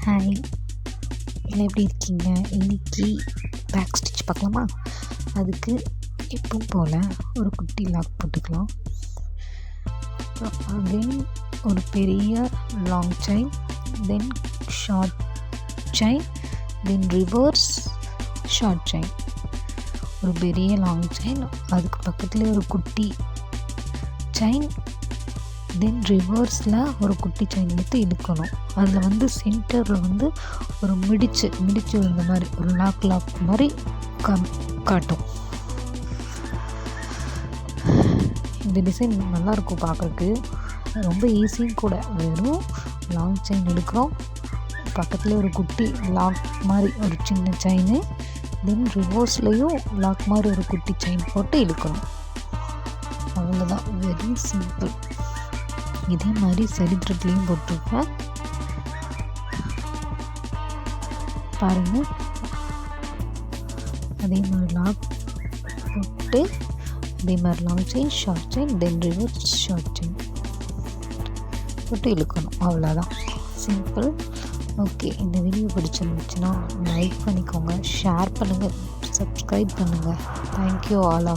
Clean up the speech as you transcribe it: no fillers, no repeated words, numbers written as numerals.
Hi, எல்லாம் எப்படி இருக்கீங்க? இன்றைக்கி பேக் ஸ்டிச் பார்க்கலாமா? அதுக்கு எப்பவும் போல் ஒரு குட்டி லாக் போட்டுக்கலாம். அகெயின் ஒரு பெரிய லாங் செயின், தென் ஷார்ட் செயின், தென் ரிவர்ஸ் ஷார்ட் செயின். ஒரு பெரிய லாங் செயின், அதுக்கு பக்கத்துலேயே ஒரு குட்டி செயின், தென் ரிவர்ஸில் ஒரு குட்டி செயின் எடுத்து இழுக்கணும். அதில் சென்டரில் ஒரு மிடிச்சு விழுந்த மாதிரி ஒரு லாக் மாதிரி காட்டும். இந்த டிசைன் நல்லாயிருக்கும் பார்க்குறதுக்கு, ரொம்ப ஈஸியும் கூட. வெறும் லாங் செயின் எடுக்கிறோம், பக்கத்தில் ஒரு குட்டி லாக் மாதிரி ஒரு சின்ன செயின், தென் ரிவர்ஸ்லேயும் லாக் மாதிரி ஒரு குட்டி செயின் போட்டு இழுக்கணும். அவ்வளோதான், வெரி சிம்பிள். இதே மாதிரி சரித்திரத்துலேயும் போட்டிருப்பேன் பாருங்கள். அதே மாதிரி லாக் போட்டு அதே மாதிரி லாங் செயின், ஷார்ட் செயின், தென் ரிவர்ஸ் ஷார்ட் செயின் போட்டு இழுக்கணும். அவ்வளோதான், சிம்பிள். ஓகே, இந்த வீடியோ பிடிச்சிருந்துச்சுன்னா லைக் பண்ணிக்கோங்க, ஷேர் பண்ணுங்கள், சப்ஸ்கிரைப் பண்ணுங்கள். Thank you all.